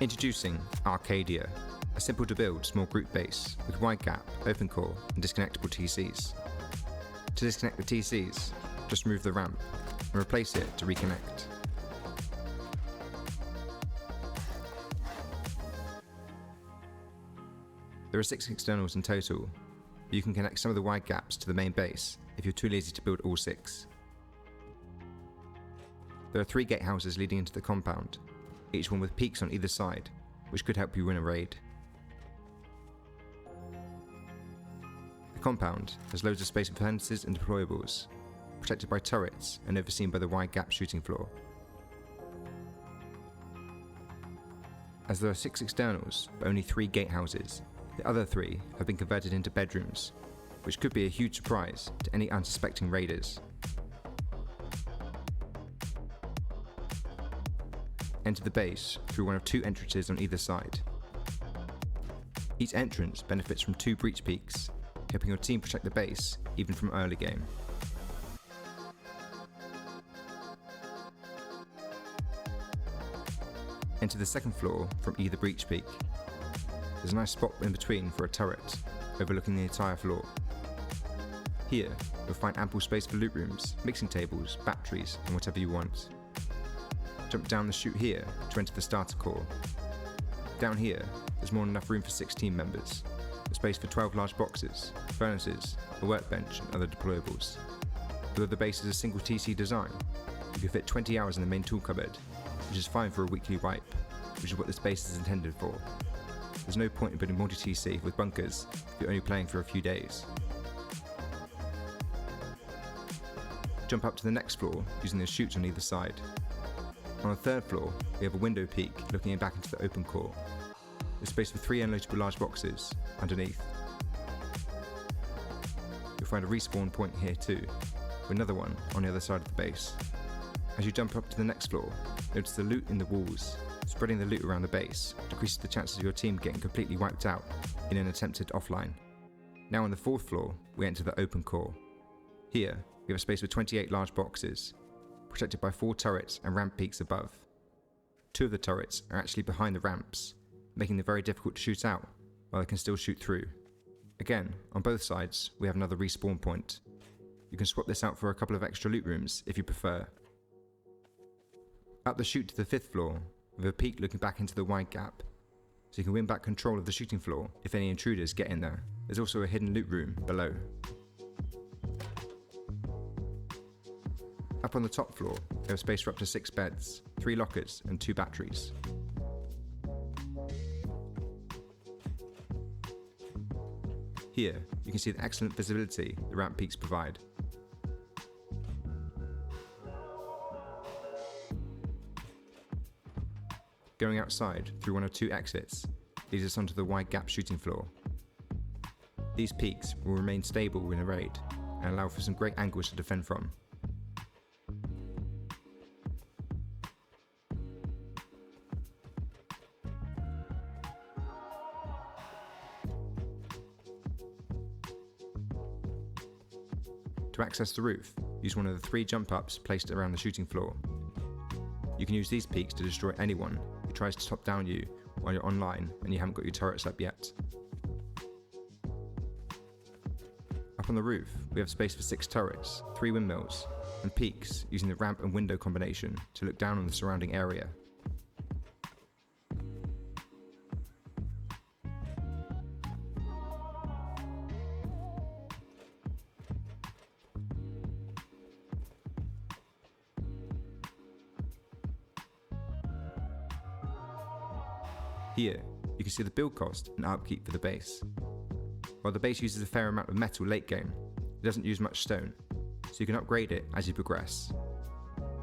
Introducing ARCADIA, a simple to build small group base with wide gap, open core and disconnectable TCs. To disconnect the TCs, just remove the ramp and replace it to reconnect. There are 6 externals in total, but you can connect some of the wide gaps to the main base if you're too lazy to build all 6. There are 3 gatehouses leading into the compound, each one with peaks on either side, which could help you win a raid. The compound has loads of space for fences and deployables, protected by turrets and overseen by the wide gap shooting floor. As there are 6 externals but only 3 gatehouses, the other 3 have been converted into bedrooms, which could be a huge surprise to any unsuspecting raiders. Enter the base through one of 2 entrances on either side. Each entrance benefits from 2 breach peaks, helping your team protect the base even from early game. Enter the second floor from either breach peak. There's a nice spot in between for a turret, overlooking the entire floor. Here, you'll find ample space for loot rooms, mixing tables, batteries, and whatever you want. Jump down the chute here to enter the starter core. Down here, there's more than enough room for 6 team members, with space for 12 large boxes, furnaces, a workbench, and other deployables. Although the base is a single TC design, you can fit 20 hours in the main tool cupboard, which is fine for a weekly wipe, which is what this base is intended for. There's no point in building multi-TC with bunkers if you're only playing for a few days. Jump up to the next floor using the chutes on either side. On the 3rd floor, we have a window peak looking back into the open core. There's space for 3 unloadable large boxes underneath. You'll find a respawn point here too, with another one on the other side of the base. As you jump up to the next floor, notice the loot in the walls. Spreading the loot around the base decreases the chances of your team getting completely wiped out in an attempted offline. Now on the 4th floor, we enter the open core. Here, we have a space with 28 large boxes, protected by 4 turrets and ramp peaks above. 2 of the turrets are actually behind the ramps, making them very difficult to shoot out, while they can still shoot through. Again, on both sides, we have another respawn point. You can swap this out for a couple of extra loot rooms if you prefer. Up the chute to the 5th floor, with a peak looking back into the wide gap, so you can win back control of the shooting floor if any intruders get in there. There's also a hidden loot room below. Up on the top floor, we have space for up to 6 beds, 3 lockers and 2 batteries. Here, you can see the excellent visibility the ramp peaks provide. Going outside through one of 2 exits leads us onto the wide gap shooting floor. These peaks will remain stable in a raid and allow for some great angles to defend from. To access the roof, use one of the 3 jump ups placed around the shooting floor. You can use these peaks to destroy anyone who tries to top down you while you're online and you haven't got your turrets up yet. Up on the roof, we have space for 6 turrets, 3 windmills, and peaks using the ramp and window combination to look down on the surrounding area. Here, you can see the build cost and upkeep for the base. While the base uses a fair amount of metal late game, it doesn't use much stone, so you can upgrade it as you progress.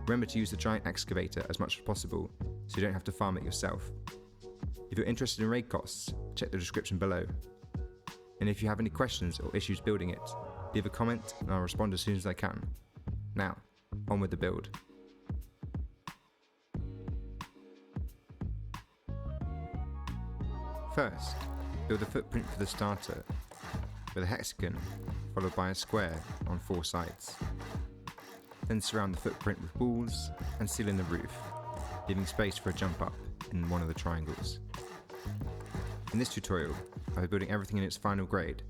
Remember to use the giant excavator as much as possible, so you don't have to farm it yourself. If you're interested in raid costs, check the description below. And if you have any questions or issues building it, leave a comment and I'll respond as soon as I can. Now, on with the build. First, build a footprint for the starter, with a hexagon followed by a square on 4 sides. Then surround the footprint with walls and seal in the roof, leaving space for a jump up. in one of the triangles. In this tutorial, I'll be building everything in its final grade,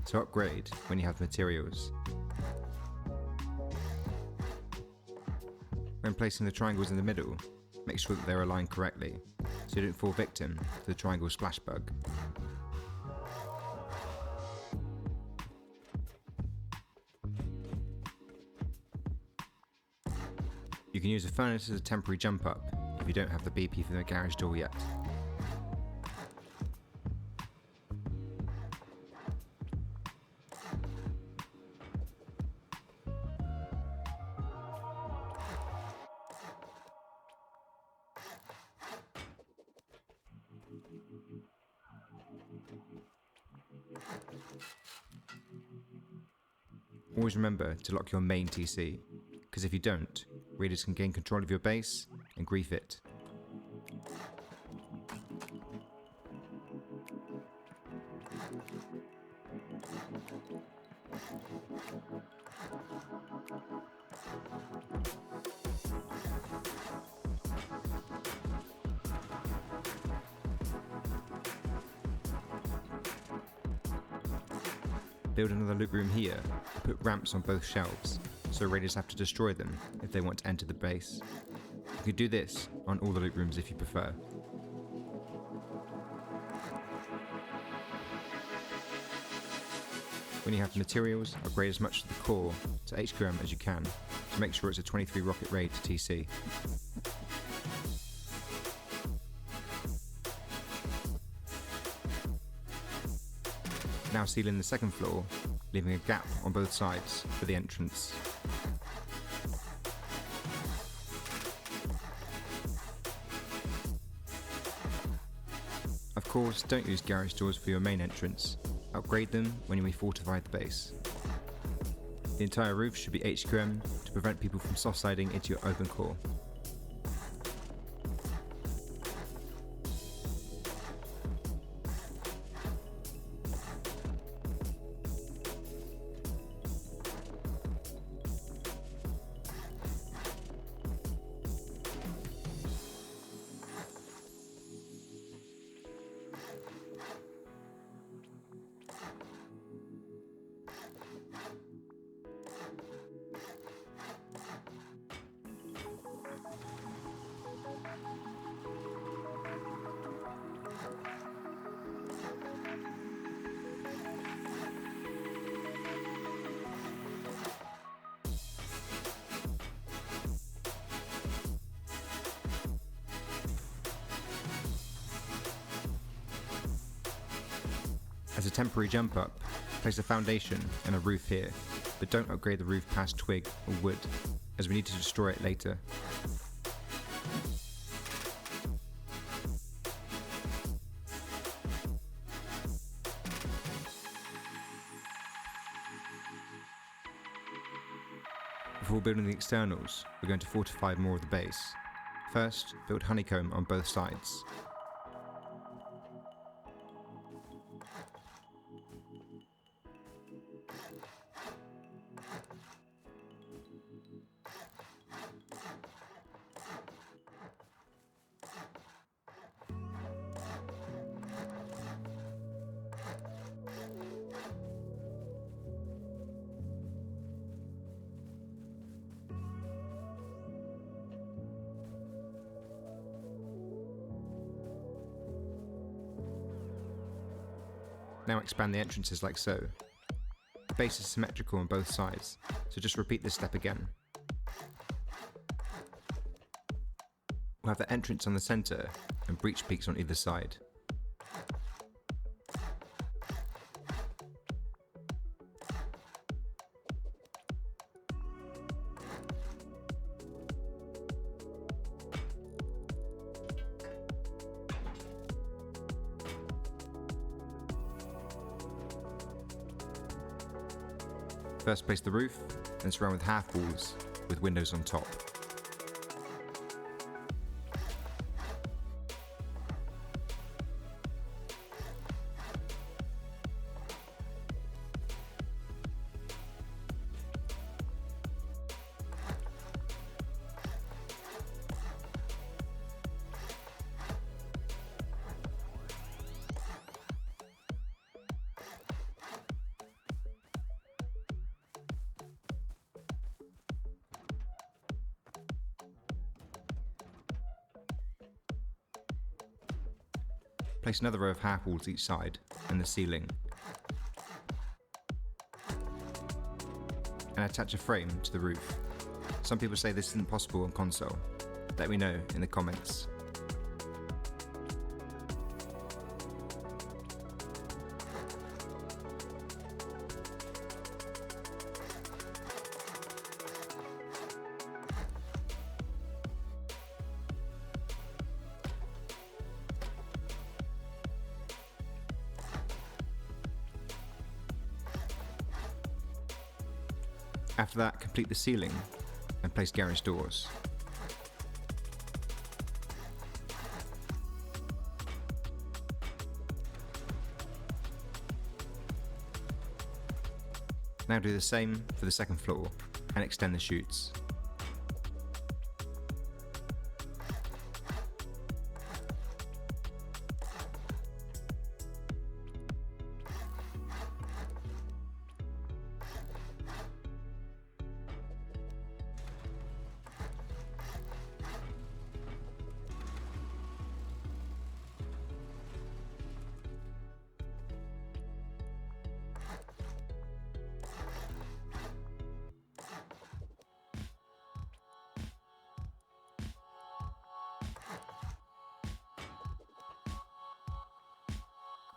so upgrade when you have materials. When placing the triangles in the middle, make sure that they're aligned correctly, so you don't fall victim to the triangle splash bug. You can use a furnace as a temporary jump up if you don't have the BP for the garage door yet. Always remember to lock your main TC, because if you don't, raiders can gain control of your base and grief it. Build another loot room here, put ramps on both shelves, so raiders have to destroy them if they want to enter the base. You can do this on all the loot rooms if you prefer. When you have materials, upgrade as much of the core to HQM as you can to make sure it's a 23 rocket raid to TC. Now seal in the second floor, leaving a gap on both sides for the entrance. Of course, don't use garage doors for your main entrance. Upgrade them when you refortify the base. The entire roof should be HQM to prevent people from soft-siding into your open core. As a temporary jump up, place a foundation and a roof here, but don't upgrade the roof past twig or wood, as we need to destroy it later. Before building the externals, we're going to fortify more of the base. First, build honeycomb on both sides. Now expand the entrances like so. The base is symmetrical on both sides, so just repeat this step again. We'll have the entrance on the centre and breach peaks on either side. First place the roof, then surround with half walls with windows on top. place another row of half walls each side and the ceiling, and attach a frame to the roof. Some people say this isn't possible on console. Let me know in the comments. After that, complete the ceiling and place garage doors. Now do the same for the second floor and extend the chutes.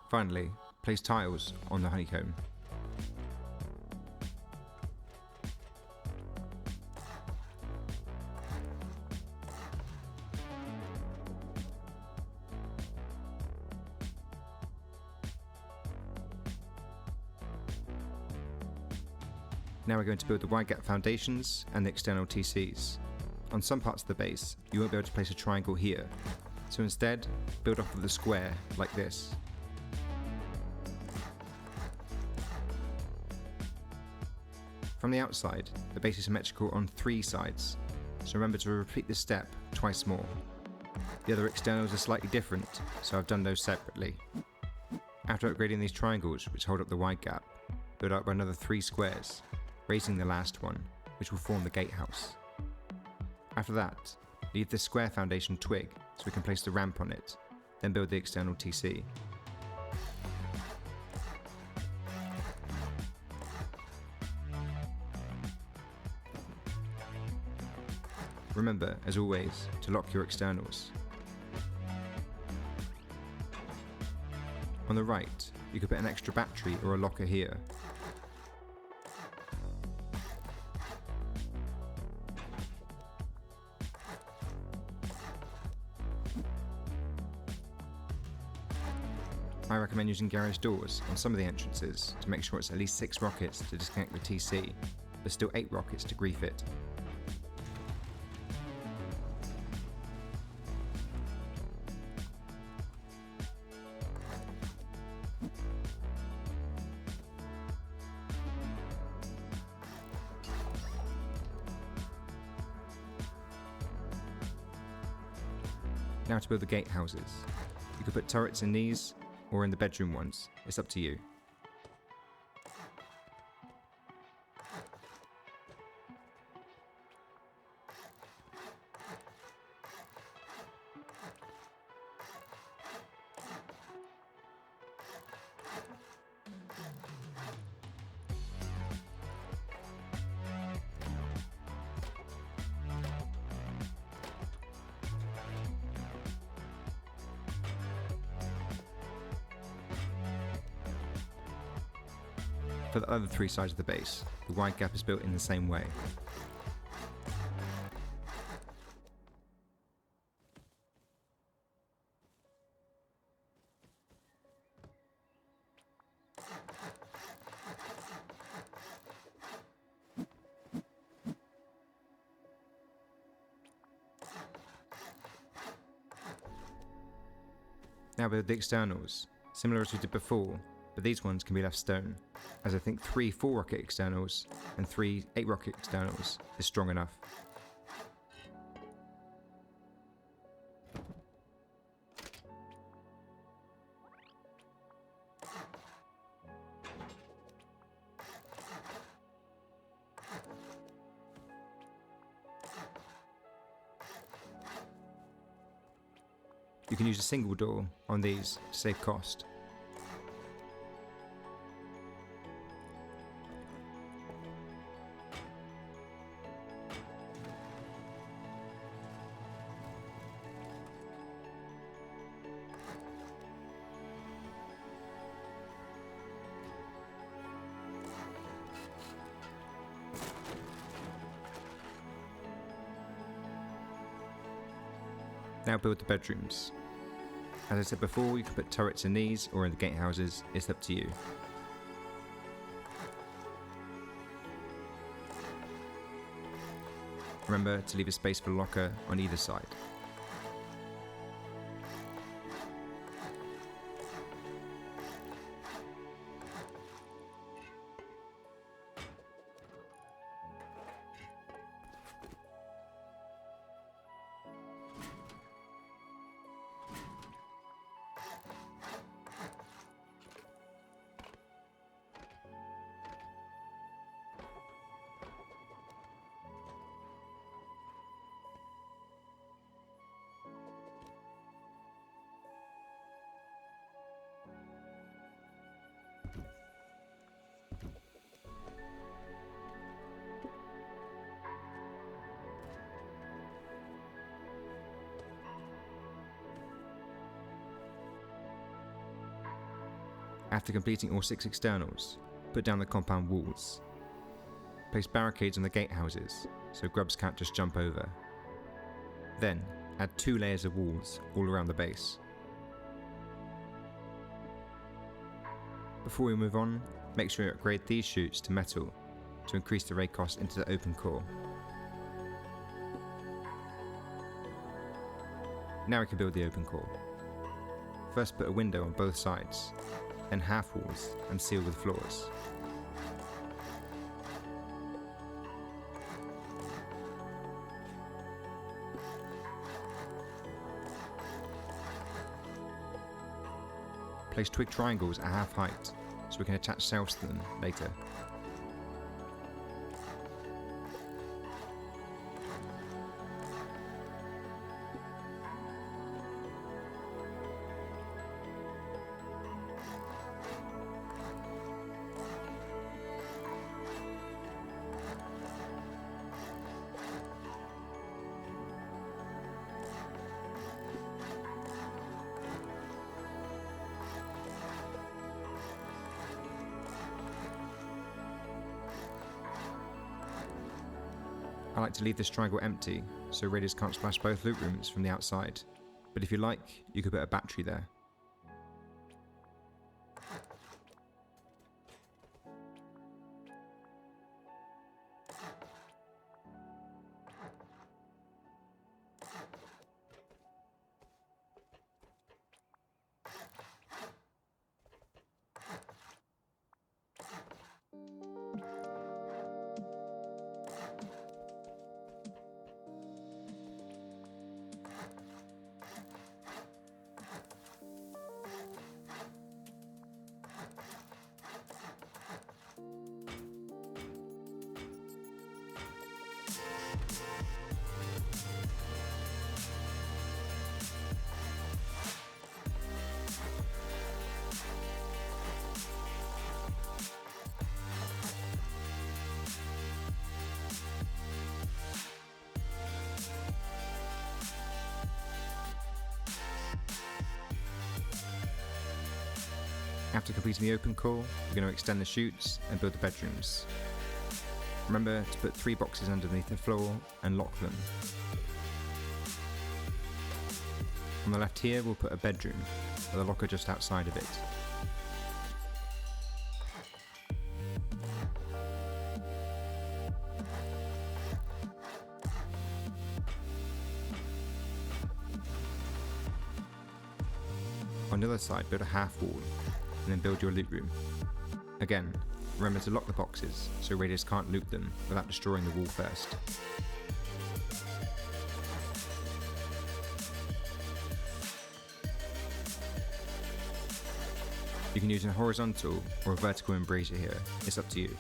Finally, place tiles on the honeycomb. Now we're going to build the wide gap foundations and the external TCs. On some parts of the base, you won't be able to place a triangle here, so instead, build off of the square like this. From the outside, the base is symmetrical on 3 sides, so remember to repeat this step twice more. The other externals are slightly different, so I've done those separately. After upgrading these triangles, which hold up the wide gap, build up by another 3 squares, raising the last one, which will form the gatehouse. After that, leave the square foundation twig so we can place the ramp on it, then build the external TC. Remember, as always, to lock your externals. On the right, you could put an extra battery or a locker here. I recommend using garage doors on some of the entrances to make sure it's at least 6 rockets to disconnect the TC, but still 8 rockets to grief it. Now to build the gatehouses. You could put turrets in these, or in the bedroom ones, it's up to you. For the other 3 sides of the base, the wide gap is built in the same way. Now build the externals, similar as we did before, but these ones can be left stone, as I think 3 4-rocket externals and 3 8-rocket externals is strong enough. You can use a single door on these to save cost. Now build the bedrooms. As I said before, you can put turrets in these or in the gatehouses, it's up to you. Remember to leave a space for locker on either side. After completing all 6 externals, put down the compound walls. Place barricades on the gatehouses so grubs can't just jump over. Then, add 2 layers of walls all around the base. Before we move on, make sure you upgrade these chutes to metal to increase the raid cost into the open core. Now we can build the open core. First put a window on both sides, then half walls and seal with floors. Place twig triangles at half height so we can attach cells to them later. I like to leave this triangle empty so raiders can't splash both loot rooms from the outside, but if you like, you could put a battery there. After completing the open core, we're going to extend the chutes and build the bedrooms. Remember to put 3 boxes underneath the floor and lock them. On the left here we'll put a bedroom, with a locker just outside of it. On the other side, build a half wall, and then build your loot room. Again, remember to lock the boxes so raiders can't loot them without destroying the wall first. You can use a horizontal or a vertical embrasure here, it's up to you.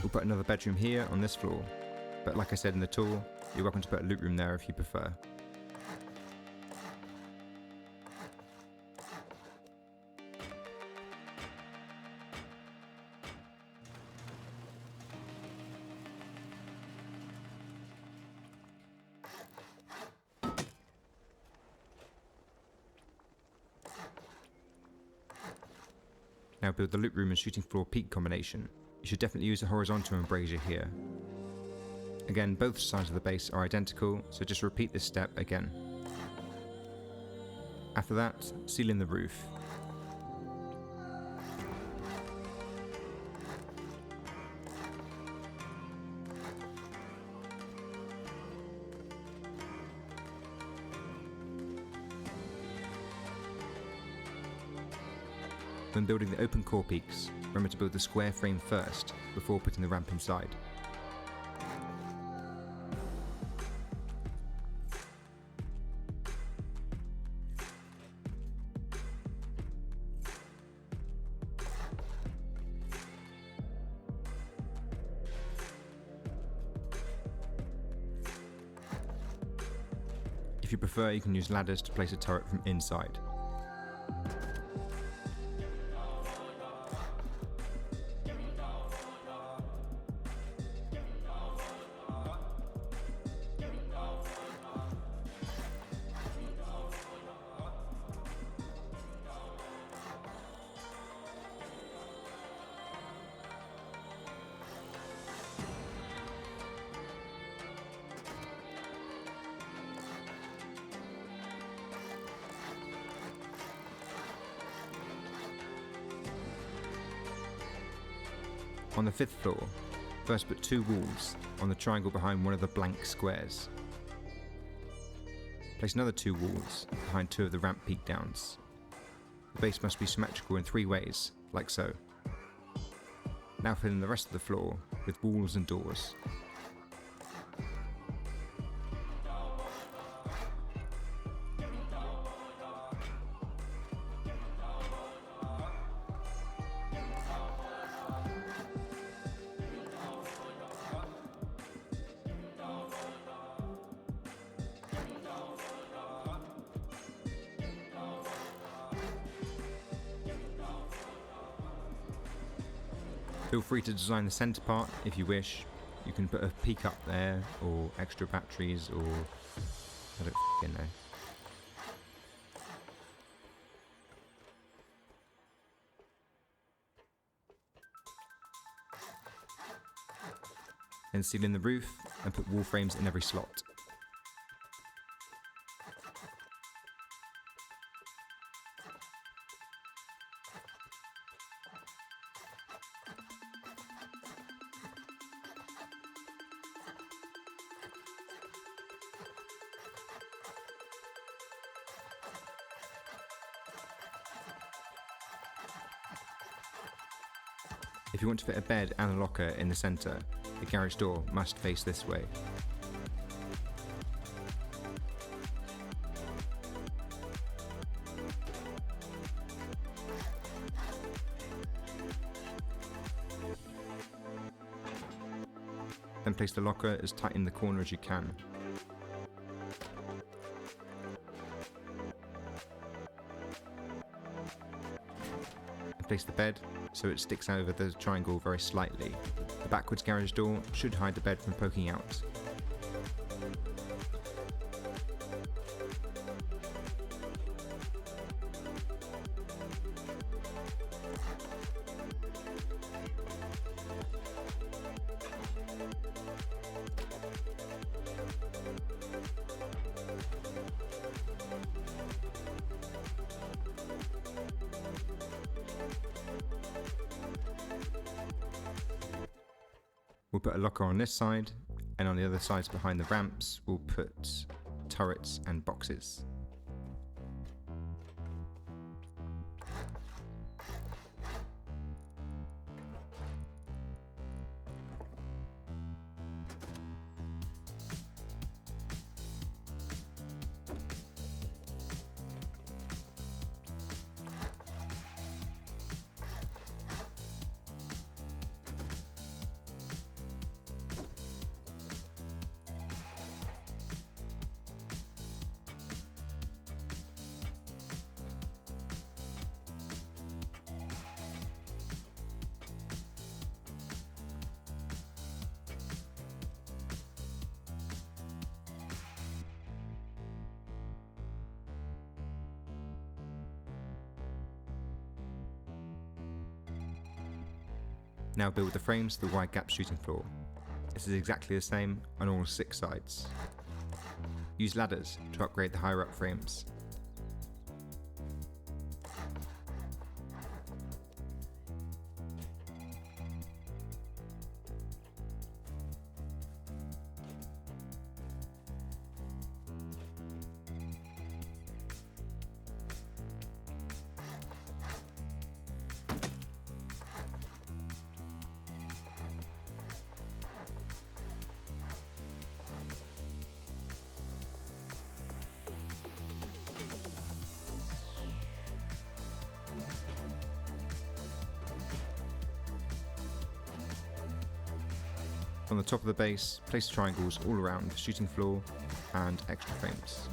We'll We'll put another bedroom here on this floor, but like I said in the tour, you're welcome to put a loot room there if you prefer. Now build the loot room and shooting floor peak combination. You should definitely use a horizontal embrasure here. Again, both sides of the base are identical, so just repeat this step again. After that, seal in the roof. When building the open core peaks, remember to build the square frame first, before putting the ramp inside. If you prefer, you can use ladders to place a turret from inside. On the 5th floor, first put 2 walls on the triangle behind one of the blank squares. Place another 2 walls behind 2 of the ramp peak downs. The base must be symmetrical in 3 ways, like so. Now fill in the rest of the floor with walls and doors. Feel free to design the centre part if you wish. You can put a peak up there, or extra batteries, or I don't f***ing know. Then seal in the roof and put wall frames in every slot. If you want to fit a bed and a locker in the centre, the garage door must face this way. Then place the locker as tight in the corner as you can. And place the bed so it sticks over the triangle very slightly. The backwards garage door should hide the bed from poking out. We'll put a locker on this side, and on the other sides behind the ramps, we'll put turrets and boxes. Now build the frames to the wide gap shooting floor. This is exactly the same on all 6 sides. Use ladders to upgrade the higher up frames. On the top of the base, place triangles all around the shooting floor and extra frames.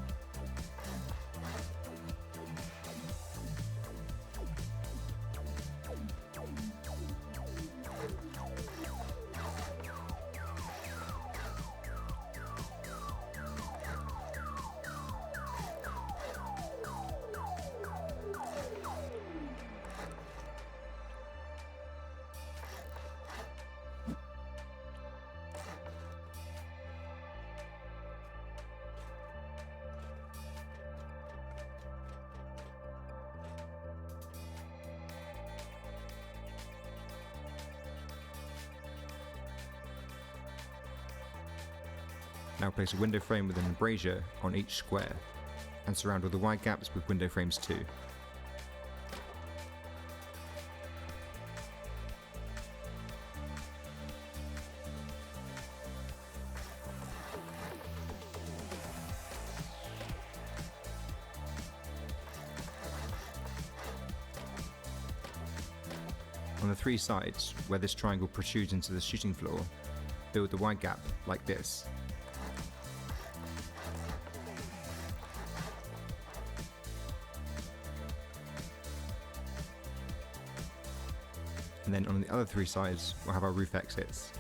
Now place a window frame with an embrasure on each square, and surround all the wide gaps with window frames too. On the 3 sides, where this triangle protrudes into the shooting floor, build the wide gap like this. And then on the other 3 sides, we'll have our roof exits.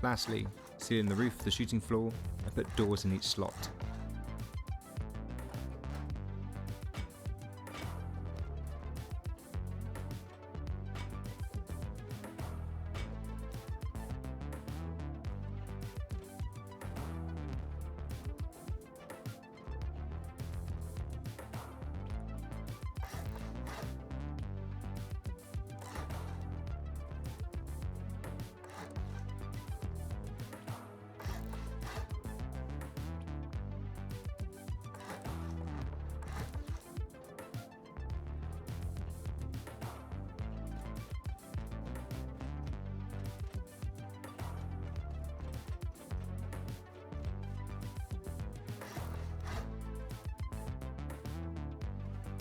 Lastly, seal in the roof of the shooting floor and put doors in each slot.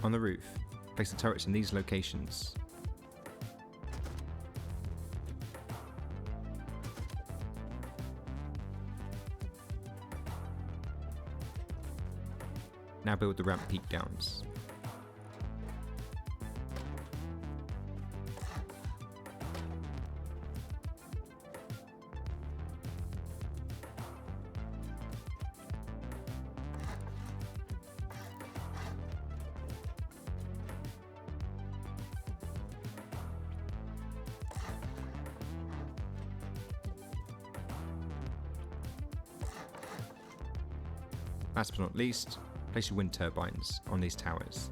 On the roof, place the turrets in these locations. Now build the ramp peak downs. Last but not least, place your wind turbines on these towers.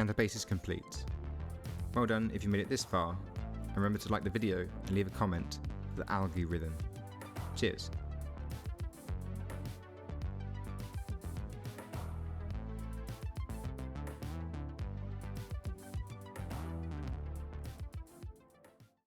And the base is complete. Well done if you made it this far, and remember to like the video and leave a comment for the algorithm. Cheers.